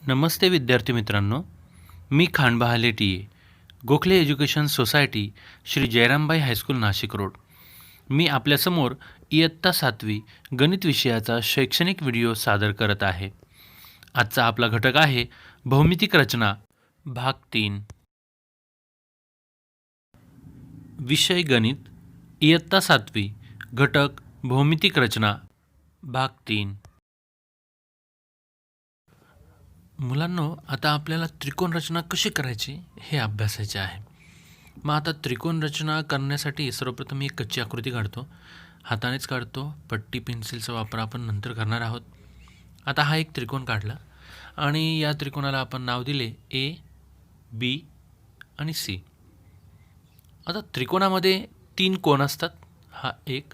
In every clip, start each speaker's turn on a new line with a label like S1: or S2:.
S1: नमस्ते विद्यार्थी मित्रांनो, मी Khandbahale T A, Gokhale education society, Shri Jayrambai high school Nashik road. मी आपल्यासमोर इयत्ता 7वी गणित विषयाचा शैक्षणिक व्हिडिओ सादर करत आहे. आजचा आपला घटक आहे भौमितिक रचना भाग 3. विषय गणित, इयत्ता 7वी, घटक भौमितिक रचना भाग 3. मुलांनो, आता आपल्याला त्रिकोण रचना कशी करायची हे अभ्यासायचे आहे. मग आता त्रिकोण रचना करण्यासाठी सर्वप्रथम एक कच्ची आकृती काढतो. हातानेच काढतो. पट्टी पेन्सिलचा वापर आपण नंतर करणार आहोत. आता हा एक त्रिकोण काढला आणि या त्रिकोणाला आपण नाव दिले ए, बी आणि सी. आता त्रिकोणामध्ये 3 कोन असतात. हा एक,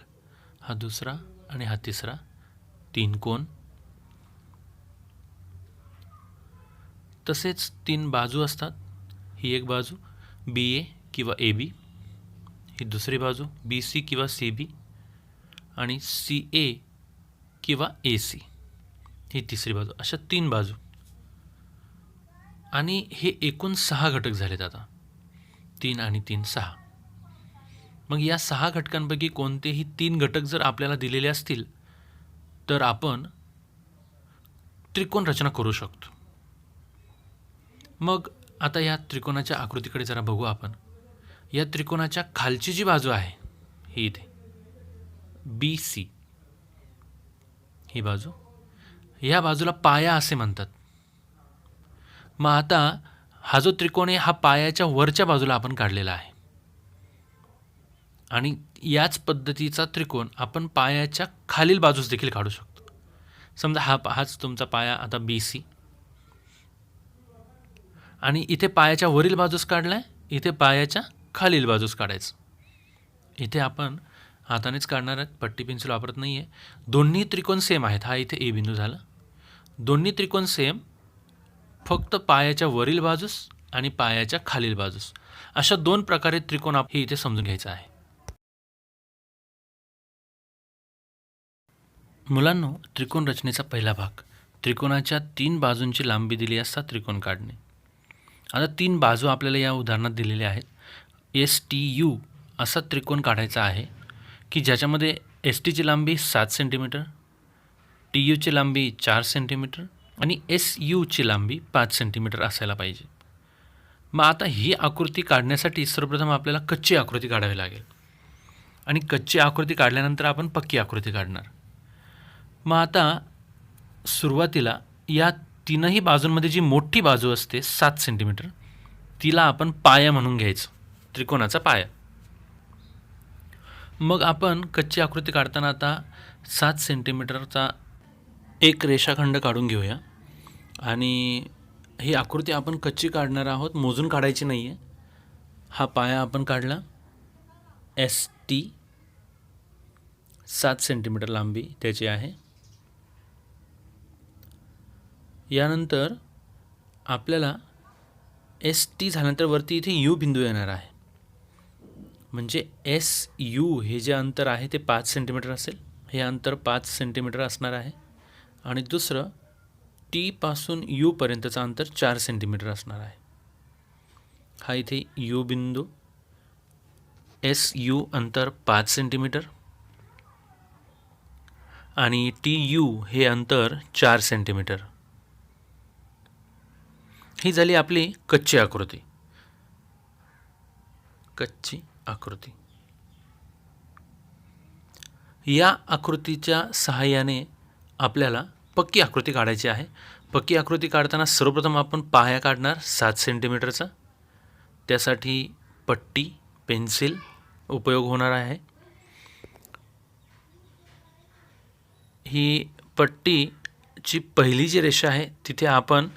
S1: हा दुसरा आणि हा तिसरा. 3 कोन. तसेच 3 बाजू असतात. ही एक बाजू बी ए किंवा ए बी, ही दुसरी बाजू बी सी किंवा सी बी आणि सी ए किंवा ए सी, ही तिसरी बाजू. अशा 3 बाजू आणि हे एकूण 6 घटक झालेत. आता 3 आणि 3 6. मग या 6 घटकांपैकी कोणतेही 3 घटक जर आपल्याला दिलेले असतील तर आपण त्रिकोण रचना करू शकतो. मग आता या त्रिकोणाच्या आकृतीकडे जरा बघू आपण. या त्रिकोणाच्या खालची जी बाजू आहे ही इथे बी सी, ही बाजू, ह्या बाजूला पाया असे म्हणतात. मग आता हा जो त्रिकोण आहे हा पायाच्या वरच्या बाजूला आपण काढलेला आहे आणि याच पद्धतीचा त्रिकोण आपण पायाच्या खालील बाजूस देखील काढू शकतो. समजा हाच तुमचा पाया आता बी सी आणि इथे पायाच्या वरील बाजूस काढला आहे, इथे पायाच्या खालील बाजूस काढायचं. इथे आपण हातानेच काढणार आहेत, पट्टी पेन्सिल वापरत नाही आहे. दोन्ही त्रिकोण सेम आहेत. हा इथे ए बिंदू झाला. दोन्ही त्रिकोण सेम, फक्त पायाच्या वरील बाजूस आणि पायाच्या खालील बाजूस अशा 2 प्रकारे त्रिकोण हे इथे समजून घ्यायचं आहे. मुलांनो, त्रिकोण रचनेचा पहिला भाग, त्रिकोणाच्या 3 बाजूंची लांबी दिली असता त्रिकोण काढणे. आता 3 बाजू आपल्याला या उदाहरणात दिलेल्या आहेत. एस टी यू असा त्रिकोण काढायचा आहे की ज्याच्यामध्ये एस टीची लांबी 7 सेंटीमीटर, टी यूची लांबी 4 सेंटीमीटर आणि एस यूची लांबी 5 सेंटीमीटर असायला पाहिजे. मग आता ही आकृती काढण्यासाठी सर्वप्रथम आपल्याला कच्ची आकृती काढावी लागेल आणि कच्ची आकृती काढल्यानंतर आपण पक्की आकृती काढणार. मग आता सुरुवातीला या 3ही बाजूंमध्ये जी मोठी बाजू असते 7 सेंटीमीटर, तिला आपण पाया म्हणून घ्यायचं, त्रिकोणाचा पाया. मग आपण कच्ची आकृती काढताना आता 7 सेंटीमीटरचा एक रेषाखंड काढून घेऊया आणि ही आकृती आपण कच्ची काढणार आहोत, मोजून काढायची नाही आहे. हा पाया आपण काढला. एस टी 7 सेंटीमीटर लांबी त्याची आहे. यानंतर आपल्याला एस टी झाल्यानंतर वरती इथे यू बिंदू येणार आहे. म्हणजे एस यू हे जे अंतर आहे ते 5 सेंटीमीटर असेल. हे अंतर 5 सेंटीमीटर असणार आहे आणि दुसरं टीपासून यूपर्यंतचं अंतर 4 सेंटीमीटर असणार आहे. हा इथे यू बिंदू, एस यू अंतर 5 सेंटीमीटर आणि टी यू हे अंतर 4 सेंटीमीटर. ही झाली आपली कच्ची आकृती. कच्ची आकृती. या आकृतीच्या सहाय्याने आपल्याला पक्की आकृती काढायची आहे. पक्की आकृती काढताना सर्वप्रथम आपण पाया काढणार 7 सेंटीमीटरचा. त्यासाठी पट्टी पेन्सिल उपयोग होणार आहे. ही पट्टीची पहिली जी रेषा आहे तिथे आपण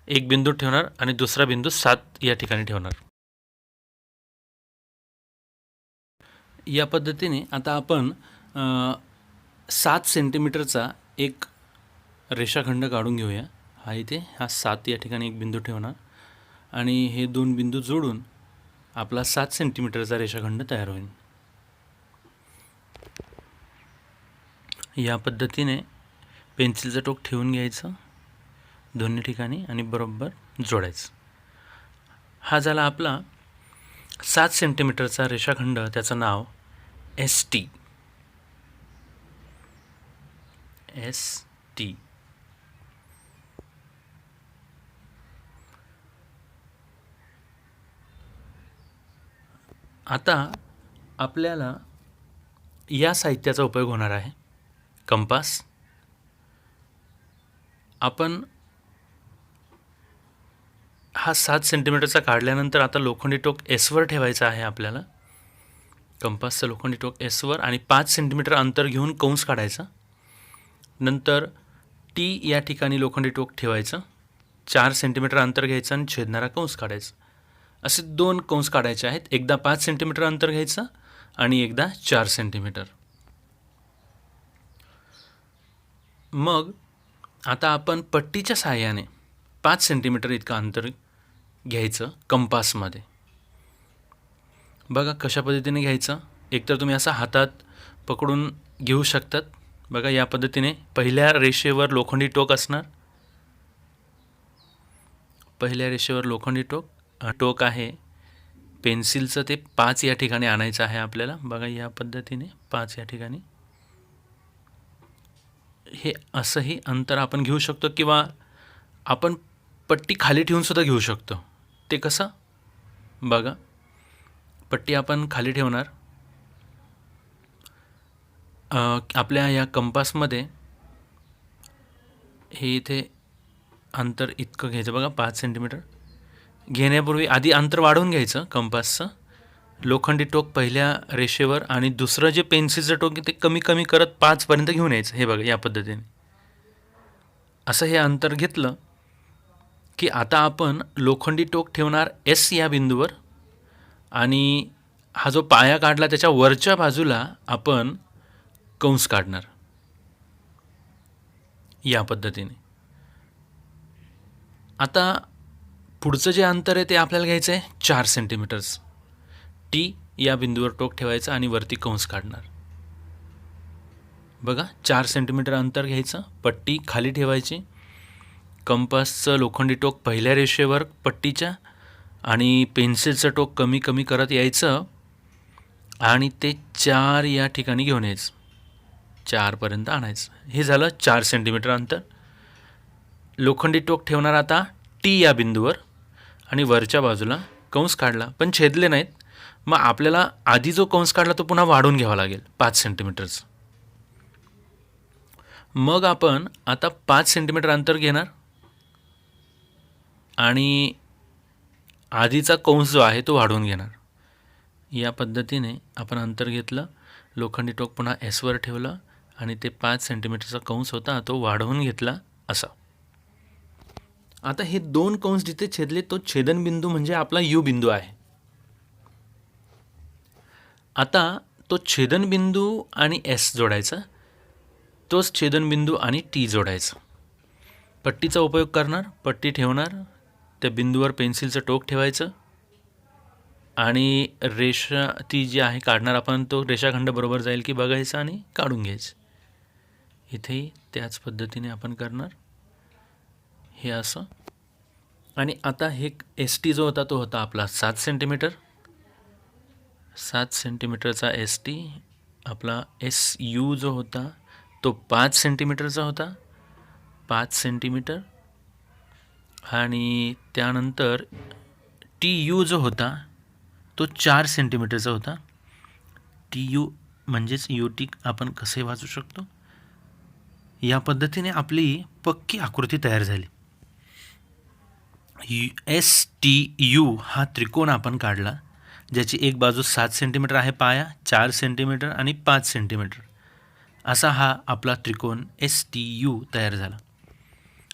S1: एक बिंदू ठेवणार आणि दुसरा बिंदू 7 या ठिकाणी ठेवणार. या पद्धतीने आता आपण 7 सेंटीमीटरचा एक रेषाखंड काढून घेऊया. हा इथे हा 7 या ठिकाणी एक बिंदू ठेवणार आणि हे 2 बिंदू जोडून आपला 7 सेंटीमीटरचा रेषाखंड तयार होईल. या पद्धतीने पेन्सिलचं टोक ठेवून घ्यायचं दोन्ही ठिकाणी आणि बरोबर जोडायचं. हा झाला आपला 7 सेंटीमीटरचा रेषाखंड, त्याचं नाव ST. आता आपल्याला या साहित्याचा उपयोग होणार आहे. कंपास. आपण हा 7 सेंटीमीटरचा काढल्यानंतर आता लोखंडी टोक एसवर ठेवायचं आहे आपल्याला. कंपासचं लोखंडी टोक एसवर आणि 5 सेंटीमीटर अंतर घेऊन कंस काढायचा. नंतर टी या ठिकाणी लोखंडी टोक ठेवायचं. 4 सेंटीमीटर अंतर घ्यायचं आणि छेदणारा कंस काढायचा. असे 2 कंस काढायचे आहेत. एकदा 5 सेंटीमीटर अंतर घ्यायचं आणि एकदा 4 सेंटीमीटर. मग आता आपण पट्टीच्या सहाय्याने 5 सेंटीमीटर इतकं अंतर घ्यायचं कंपासमध्ये. बघा कशा पद्धतीने घ्यायचं. एकतर तुम्ही असं हातात पकडून घेऊ शकतात. बघा या पद्धतीने पहिल्या रेषेवर लोखंडी टोक असणार. पहिल्या रेषेवर लोखंडी टोक आहे. पेन्सिलचं ते 5 या ठिकाणी आणायचं आहे आपल्याला. बघा या पद्धतीने 5 या ठिकाणी. हे असंही अंतर आपण घेऊ शकतो किंवा आपण पट्टी खाली ठेवून सुद्धा घेऊ शकतो. ते कसं बघा, पट्टी आपण खाली ठेवणार. आपल्या या कंपासमध्ये हे इथे अंतर इतकं घ्यायचं. बघा 5 सेंटीमीटर घेण्यापूर्वी आधी अंतर वाढवून घ्यायचं कंपासचं. लोखंडी टोक पहिल्या रेषेवर आणि दुसरं जे पेन्सिलचं टोक ते कमी कमी करत 5 पर्यंत घेऊन यायचं. हे बघा या पद्धतीने असं हे अंतर घेतलं की आता आपण लोखंडी टोक ठेवणार एस या बिंदूवर आणि हा जो पाया काढला त्याच्या वरच्या बाजूला आपण कंस काढणार या पद्धतीने. आता पुढचं जे अंतर आहे ते आपल्याला घ्यायचं आहे 4 सेंटीमीटर्स. टी या बिंदूवर टोक ठेवायचं आणि वरती कंस काढणार. बघा 4 सेंटीमीटर अंतर घ्यायचं. पट्टी खाली ठेवायची. कंपासचं लोखंडी टोक पहिल्या रेषेवर पट्टीच्या आणि पेन्सिलचं टोक कमी कमी करत यायचं आणि ते 4 या ठिकाणी घेऊन यायचं. 4पर्यंत आणायचं. हे झालं 4 सेंटीमीटर अंतर. लोखंडी टोक ठेवणार आता टी या बिंदूवर आणि वरच्या बाजूला कंस काढला पण छेदले नाहीत. मग आपल्याला आधी जो कंस काढला तो पुन्हा वाढवून घ्यावा लागेल 5 सेंटीमीटरचं. मग आपण आता 5 सेंटीमीटर अंतर घेणार आणि आधीचा कंस जो आहे तो वाढवून घेणार. या पद्धतीने आपण अंतर घेतलं. लोखंडी टोक पुन्हा एसवर ठेवलं आणि ते 5 सेंटीमीटरचा कंस होता तो वाढवून घेतला असा. आता हे 2 कंस जिथे छेदले तो छेदनबिंदू म्हणजे आपला यू बिंदू आहे. आता तो छेदनबिंदू आणि एस जोडायचा. तोच छेदनबिंदू आणि टी जोडायचा. पट्टीचा उपयोग करणार. पट्टी ठेवणार. त्या बिंदूवर पेन्सिलचं टोक ठेवायचं आणि रेषा ती जी आहे काढणार आपण तो रेषाखंड बरोबर जाईल की बघायचं आणि काढून घ्यायचं. इथेही त्याच पद्धतीने आपण करणार. हे असं. आणि आता हे ST जो होता तो होता आपला 7 सेंटीमीटर. 7 सेंटीमीटरचा ST. आपला SU जो होता तो 5 सेंटीमीटरचा होता. 5 सेंटीमीटर. आणि त्यानंतर TU जो होता तो 4 सेंटीमीटरचा होता. TU म्हणजेच UT आपण कसे वाचू शकतो. या पद्धतीने आपली पक्की आकृती तयार झाली. STU हा त्रिकोण आपण काढला ज्याची एक बाजू 7 सेंटीमीटर आहे पाया, 4 सेंटीमीटर आणि 5 सेंटीमीटर असा हा आपला त्रिकोण STU तयार झाला.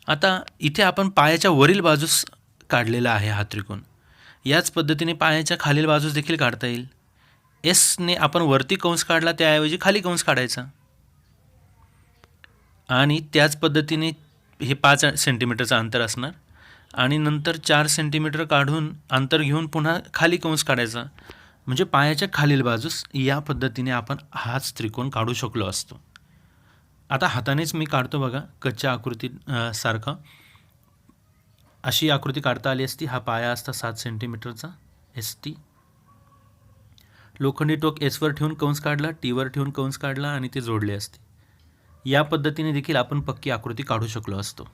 S1: आता इथे आपण पायाच्या वरील बाजूस काढलेला आहे हा त्रिकोण. याच पद्धतीने पायाच्या खालील बाजूस देखील काढता येईल. एसने आपण वरती कंस काढला त्याऐवजी खाली कंस काढायचा आणि त्याच पद्धतीने हे 5 सेंटीमीटरचं अंतर असणार आणि नंतर 4 सेंटीमीटर काढून अंतर घेऊन पुन्हा खाली कंस काढायचा. म्हणजे पायाच्या खालील बाजूस या पद्धतीने आपण हाच त्रिकोण काढू शकलो असतो. आता हातानेच मी काढतो बघा कच्च्या आकृती सारखं. अशी आकृती काढता आली असती. हा पाया असता 7 सेंटीमीटरचा ST. लोखंडी टोक एसवर ठेवून कंस काढला, टीवर ठेवून कंस काढला आणि ते जोडले असते. या पद्धतीने देखील आपण पक्की आकृती काढू शकलो असतो.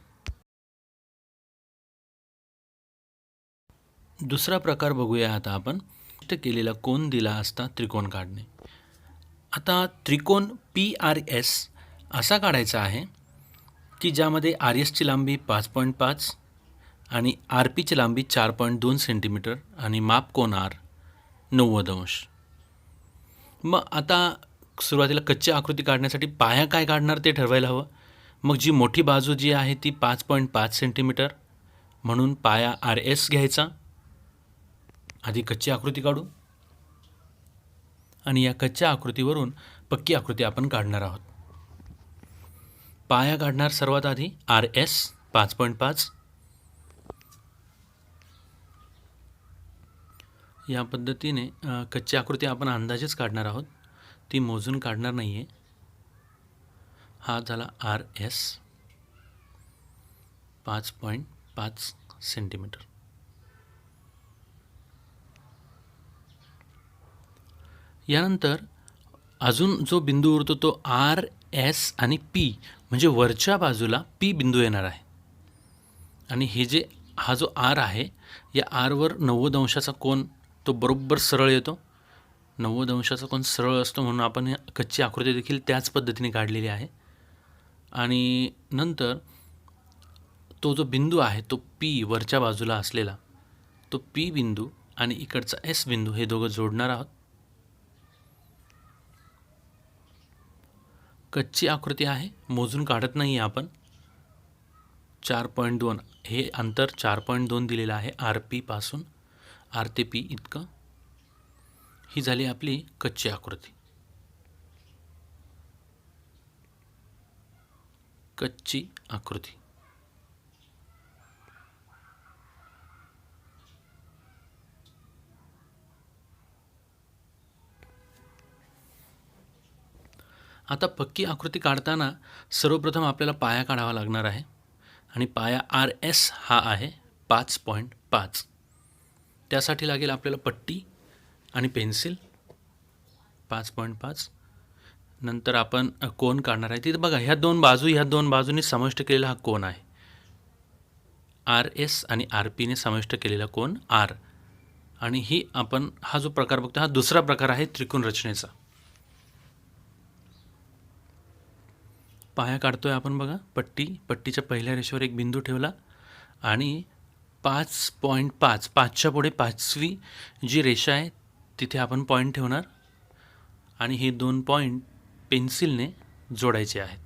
S1: दुसरा प्रकार बघूया आता आपण. केलेला कोन दिला असता त्रिकोण काढणे. आता त्रिकोण PRS असा काढायचा आहे की ज्यामध्ये RSची लांबी 5.5 आणि RPची लांबी 4.2 सेंटीमीटर आणि माप कोन R 90 अंश. मग आता सुरुवातीला कच्ची आकृती काढण्यासाठी पाया काय काढणार ते ठरवायला हवं. मग जी मोठी बाजू जी आहे ती 5.5 सेंटीमीटर म्हणून पाया RS घ्यायचा. आधी कच्ची आकृती काढू आणि या कच्च्या आकृतीवरून पक्की आकृती आपण काढणार आहोत. पाया काढणार सर्वात आधी RS 5.5. या पद्धतीने कच्ची आकृती आपण अंदाजेच काढणार आहोत, ती मोजून काढणार नाही आहे. हा झाला RS 5.5 सेंटीमीटर. यानंतर अजून जो बिंदू उरतो तो RS आणि P म्हणजे वरच्या बाजूला P बिंदू येणार आहे. आणि हे जे हा जो R आहे या Rवर 90 अंशाचा कोन तो बरोबर सरळ येतो. 90 अंशाचा कोन सरळ असतो म्हणून आपण कच्ची आकृती देखील त्याच पद्धतीने काढलेली आहे. आणि नंतर तो जो बिंदू आहे तो P वरच्या बाजूला असलेला तो P बिंदू आणि इकडचा S बिंदू हे दोघं जोडणार आहोत. कच्ची आकृती आहे, मोजून काढत नाही आपण. 4.2 हे अंतर 4.2 दिलेलं आहे RP पासून. R ते P इतकं. ही झाली आपली कच्ची आकृती. कच्ची आकृती. आता पक्की आकृती काढताना सर्वप्रथम आपल्याला पाया काढावा लागणार आहे आणि पाया RS हा आहे 5.5. त्यासाठी लागेल आपल्याला पट्टी आणि पेन्सिल 5.5. नंतर आपण कोन काढणार आहे. तिथे बघा ह्या दोन बाजूंनी समाविष्ट केलेला हा कोन आहे. RS आणि RPने समाविष्ट केलेला कोन R. आणि ही आपण हा जो प्रकार बघतो हा दुसरा प्रकार आहे त्रिकोण रचनेचा. पाया काढतोय आपण बघा. पट्टीच्या पहिल्या रेषेवर एक बिंदू ठेवला आणि 5.5 5च्या पुढे 5वी जी रेषा आहे तिथे आपण पॉईंट ठेवणार आणि हे 2 पॉईंट पेन्सिलने जोडायचे आहेत.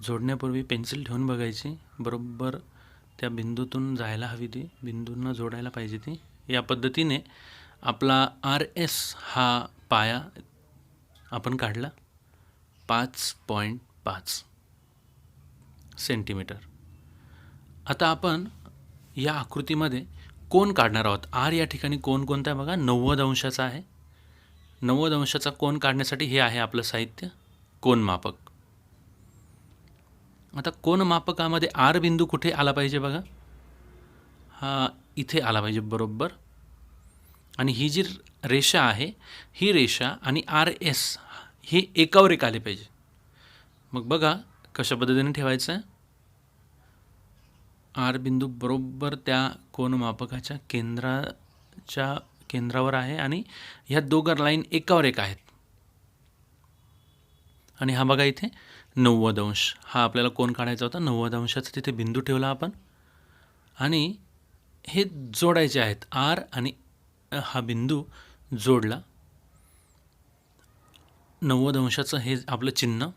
S1: जोडण्यापूर्वी पेन्सिल ठेवून बघायची बरोबर त्या बिंदूतून जायला हवी, ती बिंदूंना जोडायला पाहिजे ती. या पद्धतीने आपला RS हा पाया आपण काढला 5.5 सेंटीमीटर. आता आपण या आकृतीमध्ये कोन काढणार आहोत. R या ठिकाणी कोन कोणता आहे बघा 90 अंशाचा आहे. 90 अंशाचा कोन काढण्यासाठी हे आहे आपलं साहित्य कोनमापक. आता कोनमापकामध्ये R बिंदू कुठे आला पाहिजे बघा. हा इथे आला पाहिजे बरोबर. आणि ही जी रेषा आहे ही रेषा आणि RS हे एकावर एक आले पाहिजे. मग बघा कशा पद्धतीने ठेवायचं आहे. R बिंदू बरोबर त्या कोनमापकाच्या केंद्रावर आहे आणि ह्या दोघं लाईन एकावर एक आहेत. आणि हा बघा इथे 90 अंश हा आपल्याला कोन काढायचा होता. 90 अंशाचा तिथे बिंदू ठेवला आपण आणि हे जोडायचे आहेत. R आणि हा बिंदू जोडला. 90 अंशाचं हे आपलं चिन्ह.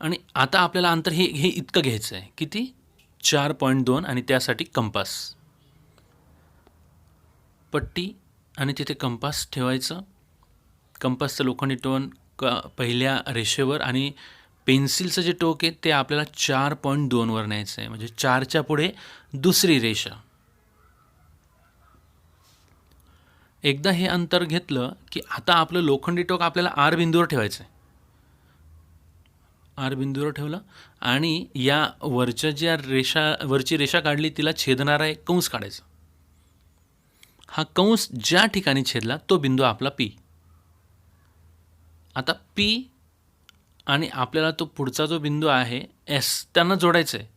S1: आणि आता आपल्याला अंतर हे इतकं घ्यायचं आहे. किती 4.2 आणि त्यासाठी कंपास. पट्टी आणि तिथे कंपास ठेवायचं. कंपासचं लोखंडी टोक पहिल्या रेषेवर आणि पेन्सिलचं जे टोक आहे ते आपल्याला 4.2 वर न्यायचं आहे. म्हणजे 4च्या पुढे दुसरी रेषा. एकदा हे अंतर घेतलं की आता आपलं लोखंडी टोक आपल्याला R बिंदूवर ठेवायचं आहे. आर बिंदूवर ठेवलं आणि या वरची रेषा काढली तिला छेदणारा एक कंस काढायचा. हा कंस ज्या ठिकाणी छेदला तो बिंदू आपला पी. आता पी आणि आपल्याला तो पुढचा जो बिंदू आहे एस त्यांना जोडायचं आहे.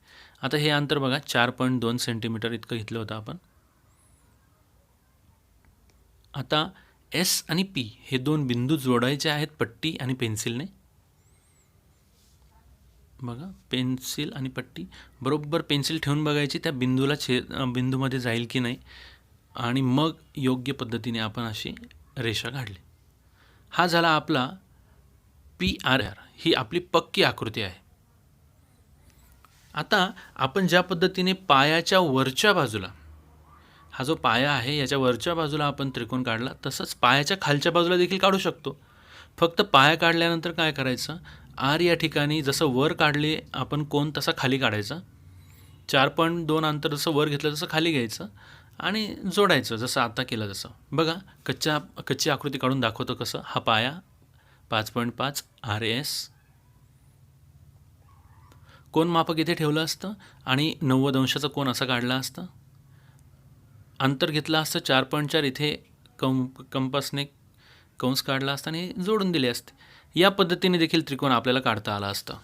S1: आता हे अंतर बघा 4.2 सेंटीमीटर इतकं घेतलं होतं आपण. आता एस आणि पी हे दोन बिंदू जोडायचे आहेत पट्टी आणि पेन्सिलने. बघा पेन्सिल आणि पट्टी बरोबर पेन्सिल ठेवून बघायची त्या बिंदूला बिंदूमध्ये जाईल की नाही आणि मग योग्य पद्धतीने आपण अशी रेषा काढली. हा झाला आपला PRR. ही आपली पक्की आकृती आहे. आता आपण ज्या पद्धतीने पायाच्या वरच्या बाजूला हा जो पाया आहे याच्या वरच्या बाजूला आपण त्रिकोण काढला तसंच पायाच्या खालच्या बाजूला देखील काढू शकतो. फक्त पाया काढल्यानंतर काय करायचं, आर या ठिकाणी जसं वर काढले आपण कोण तसा खाली काढायचा. 4.2 अंतर जसं वर घेतलं तसं खाली घ्यायचं आणि जोडायचं जसं आता केलं तसं. बघा कच्ची आकृती काढून दाखवतो कसं. हा पाया 5.5 RS. कोण मापक इथे ठेवलं असतं आणि 90 अंशाचा कोण असा काढला असतं. अंतर घेतलं असतं 4.4. इथे कंपासने कंस काढला असता आणि जोडून दिले असते. या पद्धतीने देखील त्रिकोण आपल्याला काढता आला असता.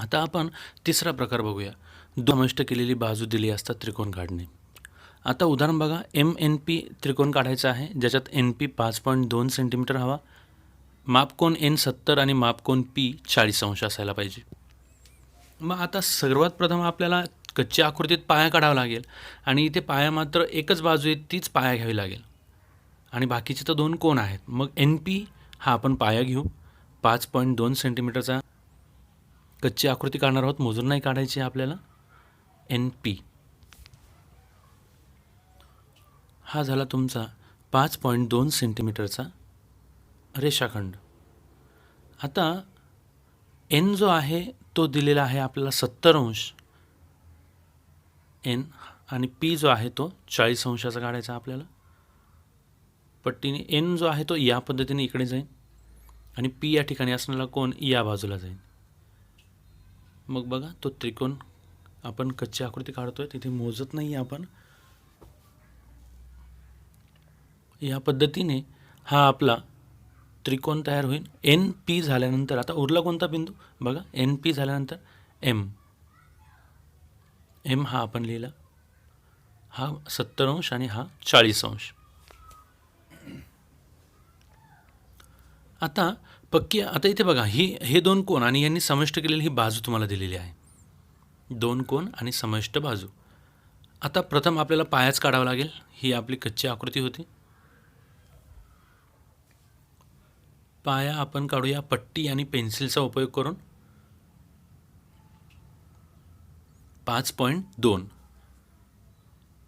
S1: आता आपण तिसरा प्रकार बघूया. समाविष्ट केलेली बाजू दिली असता त्रिकोण काढणे. आता उदाहरण बघा. MNP त्रिकोण काढायचा आहे ज्याच्यात NP 5.2 सेंटीमीटर हवा, मापकोन N 70 आणि मापकोन P 40 अंश असायला पाहिजे. मग आता सर्वात प्रथम आपल्याला कच्ची आकृतीत पाया काढावा लागेल आणि इथे पाया मात्र एकच बाजू आहे तीच पाया घ्यावी लागेल आणि बाकीचे तर दोन कोण आहेत. मग NP हा आपण पाया घेऊ 5.2 सेंटीमीटरचा. कच्ची आकृती काढणार आहोत, मोजून नाही काढायची आपल्याला. NP हा झाला तुमचा 5.2 सेंटीमीटरचा रेषाखंड. आता N जो आहे तो दिलेला आहे आपल्याला 70 अंश N आणि P जो आहे तो 40 अंशाचा काढायचा आपल्याला. पट्टीने N जो आहे तो या पद्धतीने इकडे जाईल आणि P या ठिकाणी असणारा कोण या बाजूला जाईल. मग बघा तो त्रिकोण आपण कच्ची आकृती काढतोय तिथे मोजत नाही आपण. या पद्धतीने हा आपला त्रिकोण तयार होईल. NP झाल्यानंतर आता उरला कोणता बिंदू बघा. NP झाल्यानंतर M हा आपण लिहिला. हा 70 अंश आणि हा 40 अंश. आता इथे बघा हे दोन कोण आणि यांनी समाविष्ट केलेली ही बाजू तुम्हाला दिलेली आहे. दोन कोण आणि समाविष्ट बाजू. आता प्रथम आपल्याला पायाच काढावा लागेल. ही आपली कच्ची आकृती होती. पाया आपण काढूया पट्टी आणि पेन्सिलचा उपयोग करून. 5.2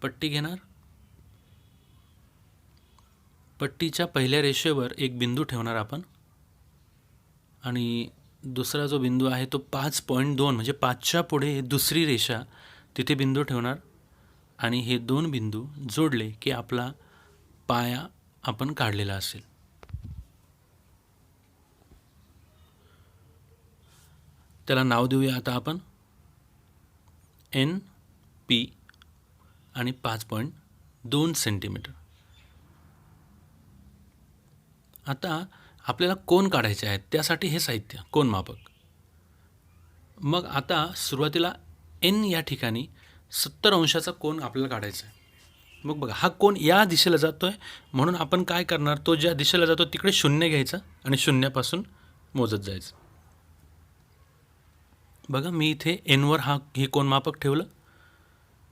S1: पट्टी घेणार. पट्टीच्या पहिल्या रेषेवर एक बिंदू ठेवणार आपण आणि दुसरा जो बिंदू आहे तो 5.2 म्हणजे 5च्या पुढे दुसरी रेषा तिथे बिंदू ठेवणार आणि हे दोन बिंदू जोडले की आपला पाया आपण काढलेला असेल. त्याला नाव देऊया आता आपण NP आणि 5.2 सेंटीमीटर. आता आपल्याला कोण काढायचे आहेत त्यासाठी हे साहित्य कोण मापक. मग आता सुरुवातीला N या ठिकाणी 70 अंशाचा कोण आपल्याला काढायचा आहे. मग बघा हा कोण या दिशेला जातो आहे म्हणून आपण काय करणार, तो ज्या दिशेला जातो तिकडे 0 घ्यायचा आणि 0पासून मोजत जायचं. बघा मी इथे Nवर हे कोण मापक ठेवलं.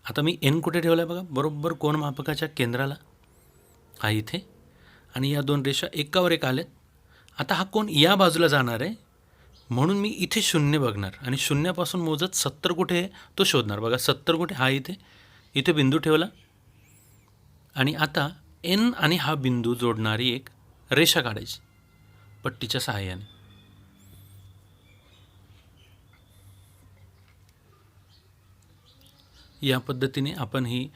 S1: आता मी N कुठे ठेवलं आहे बघा, बरोबर कोण मापकाच्या केंद्राला हा इथे. आणि या दोन रेषा एकावर एक आल्यात. आता हा कोण या बाजूला जाणार आहे म्हणून मी इथे 0 बघणार आणि 0पासून मोजत 70 कुठे आहे तो शोधणार. बघा 70 कुठे, हा इथे बिंदू ठेवला आणि आता N आणि हा बिंदू जोडणारी एक रेषा काढायची पट्टीच्या सहाय्याने. या पद्धतीने आपण ही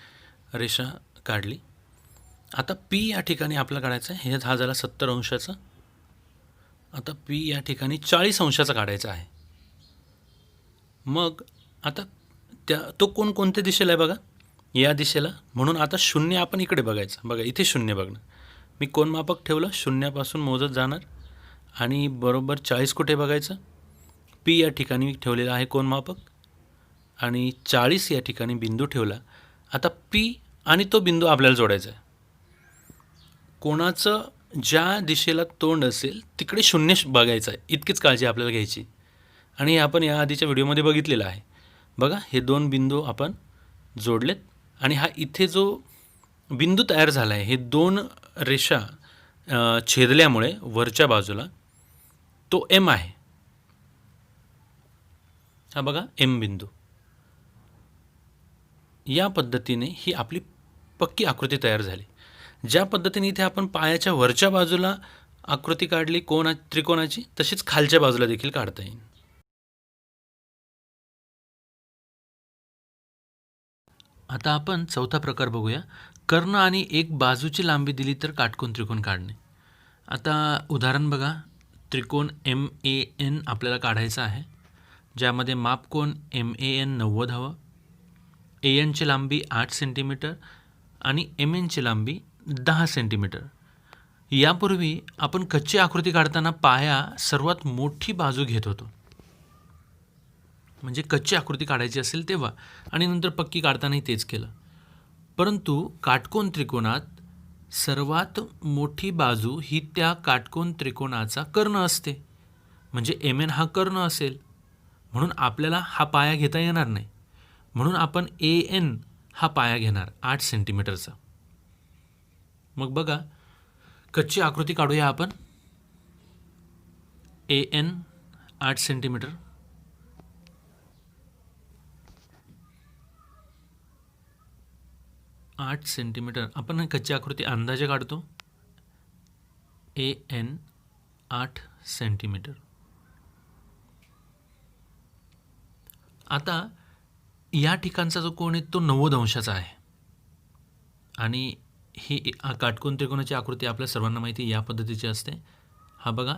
S1: रेषा काढली. आता पी या ठिकाणी आपल्याला काढायचं आहे. हा झाला 70 अंशाचा. आता पी या ठिकाणी 40 अंशाचा काढायचा आहे. मग आता तो कोण कोणत्या दिशेला आहे बघा, या दिशेला. म्हणून आता शून्य आपण इकडे बघायचं. बघा इथे शून्य बघणं. मी कोनमापक ठेवलं, शून्यापासून मोजत जाणार आणि बरोबर 40 कुठे बघायचं. पी या ठिकाणी ठेवलेलं आहे कोनमापक आणि 40 या ठिकाणी बिंदू ठेवला. आता पी आणि तो बिंदू आपल्याला जोडायचा आहे. कोणाचं ज्या दिशेला तोंड असेल तिकडे शून्य बघायचं आहे, इतकीच काळजी आपल्याला घ्यायची. आणि हे आपण या आधीच्या व्हिडिओमध्ये बघितलेलं आहे. बघा हे दोन बिंदू आपण जोडलेत आणि हा इथे जो बिंदू तयार झाला आहे, हे दोन रेषा छेदल्यामुळे वरच्या बाजूला तो एम आहे. हा बघा एम बिंदू. या पद्धतीने ही आपली पक्की आकृती तयार झाली. ज्या पद्धतीने इथे आपण पायाच्या वरच्या बाजूला आकृती काढली त्रिकोणाची, तशीच खालच्या बाजूला देखील काढता येईल. आता आपण चौथा प्रकार बघूया. कर्ण आणि एक बाजूची लांबी दिली तर काटकोन त्रिकोण काढणे. आता उदाहरण बघा. त्रिकोण MAN आपल्याला काढायचा आहे, ज्यामध्ये मापकोन MAN 90 हवं. ANची लांबी 8 सेंटीमीटर आणि MNची लांबी 10 सेंटीमीटर. यापूर्वी आपण कच्ची आकृती काढताना पाया सर्वात मोठी बाजू घेत होतो, म्हणजे कच्ची आकृती काढायची असेल तेव्हा, आणि नंतर पक्की काढतानाही तेच केलं. परंतु काटकोन त्रिकोणात सर्वात मोठी बाजू ही त्या काटकोन त्रिकोणाचा कर्ण असते. म्हणजे MN हा कर्ण असेल, म्हणून आपल्याला हा पाया घेता येणार नाही. म्हणून आपण AN हा पाया घेणार 8 सेंटीमीटरचा. मग बघा कच्ची आकृती काढूया आपण. AN 8 centimetre. आपण कच्ची आकृती अंदाजे काढतो. AN 8 centimetre. आता या ठिकाणचा जो कोण आहे तो 90 अंशाचा आहे आणि ही काटकोन त्रिकोणाची आकृती आपल्या सर्वांना माहिती या पद्धतीची असते. हा बघा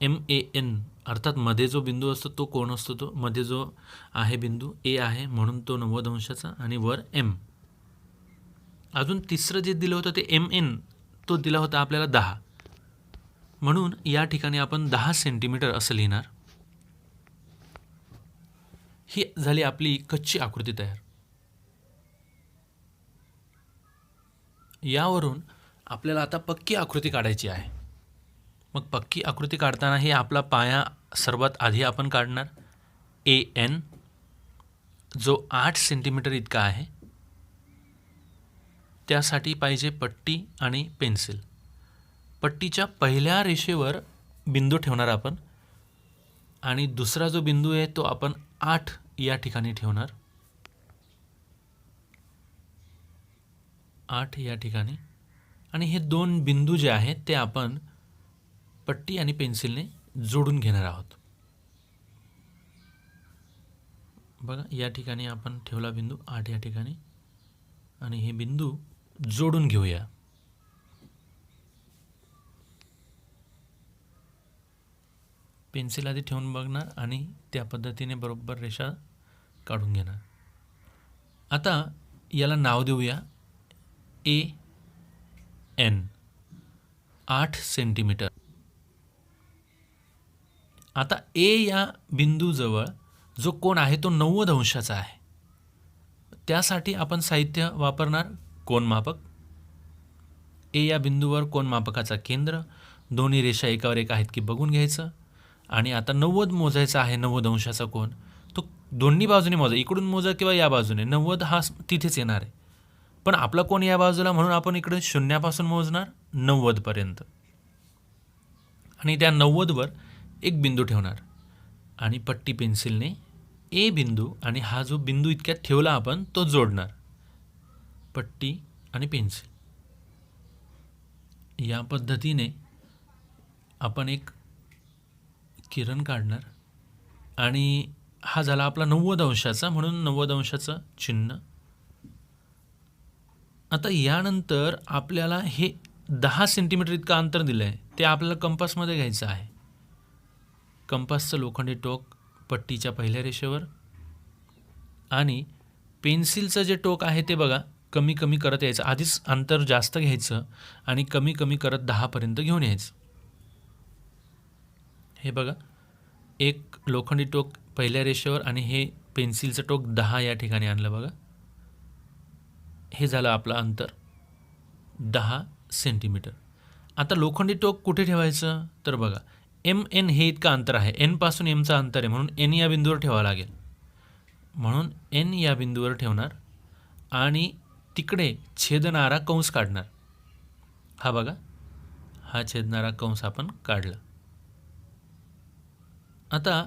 S1: MAN अर्थात मध्ये जो बिंदू असतो तो कोण असतो, तो मध्ये जो आहे बिंदू A आहे, म्हणून तो 90 अंशाचा आणि वर M. अजून तिसरं जे दिलं होतं ते MN, तो दिला होता आपल्याला 10. म्हणून या ठिकाणी आपण 10 सेंटीमीटर असं लिहिणार. ही झाली आपली कच्ची आकृती तयार. यावरून आपल्याला आता पक्की आकृती काढायची आहे. मग पक्की आकृती काढताना हे आपला पाया सर्वात आधी आपण काढणार. AN जो 8 सेंटीमीटर इतका आहे. त्यासाठी पाहिजे पट्टी आणि पेन्सिल. पट्टीच्या पहिल्या रेषेवर बिंदू ठेवणार आपण आणि दुसरा जो बिंदू आहे तो आपण 8 या ठिकाणी ठेवणार. 8 या ठिकाणी. आणि हे दोन बिंदू जे आहेत ते आपण पट्टी आणि पेन्सिलने जोडून घेणार आहोत. बघा या ठिकाणी आपण ठेवला बिंदू 8 या ठिकाणी आणि हे बिंदू जोडून घेऊया. पेन्सिल आधी ठेवून बघणार आणि त्या पद्धतीने बरोबर रेषा काढून घेणार. आता याला नाव देऊया AN 8 सेंटीमीटर. आता A या बिंदूजवळ जो कोण आहे तो 90 अंशाचा आहे. त्यासाठी आपण साहित्य वापरणार कोनमापक. A या बिंदूवर कोनमापकाचा केंद्र, दोन्ही रेषा एकावर एक आहेत की बघून घ्यायचं. आणि आता 90 मोजायचा आहे. 90 अंशाचा कोन तो दोन्ही बाजूने मोजा, इकडून मोजा किंवा या बाजूने. 90 हा तिथेच येणार आहे, पण आपला कोन या बाजूला, म्हणून आपण इकडे शून्यापासून मोजणार 90 पर्यंत आणि त्या 90 वर एक बिंदू ठेवणार आणि पट्टी पेन्सिलने A बिंदू आणि हा जो बिंदू इतक्यात ठेवला आपण तो जोडणार. पट्टी आणि पेन्सिल या पद्धतीने आपण एक किरण काढणार आणि हा झाला आपला 90 अंशाचा, म्हणून 90 अंशाचं चिन्ह. आता यानंतर आपल्याला हे 10 सेंटीमीटर इतकं अंतर दिलं आहे, ते आपल्याला कंपासमध्ये घ्यायचं आहे. कंपासचं लोखंडी टोक पट्टीच्या पहिल्या रेषेवर आणि पेन्सिलचं जे टोक आहे ते बघा कमी कमी करत यायचं. आधीच अंतर जास्त घ्यायचं आणि कमी कमी करत 10 पर्यंत घेऊन यायचं. हे बघा, एक लोखंडी टोक पहिल्या रेषेवर आणि हे पेन्सिलचं टोक 10 या ठिकाणी आणलं बघा. हे झालं आपलं अंतर 10 सेंटीमीटर. आता लोखंडी टोक कुठे ठेवायचं तर बघा, MN हे इतकं अंतर आहे. N पासून Mचं अंतर आहे म्हणून N या बिंदूवर ठेवावं लागेल. म्हणून N या बिंदूवर ठेवणार आणि तिकडे छेदणारा कंस काढणार. हा बघा, हा छेदणारा कंस आपण काढला. आता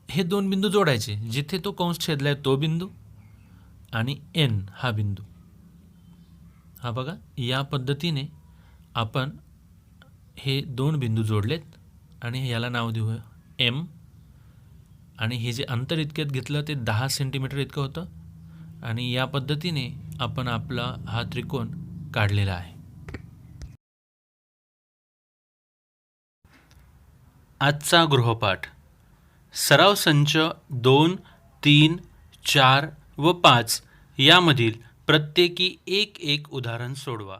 S1: हे दोन बिंदू जोडायचे. जिथे तो कंस छेदलाय तो बिंदू आणि N हा बिंदू. हा बघा, या पद्धतीने आपण हे दोन बिंदू जोडलेत आणि याला नाव देऊ M. आणि हे जे अंतर इतक्यात घेतलं ते 10 सेंटीमीटर इतकं होतं आणि या पद्धतीने आपण आपला हा त्रिकोण काढलेला आहे. आजचा गृहपाठ सराव संच 2, 3, 4 व 5 यामधील प्रत्येकी एक उदाहरण सोडवा.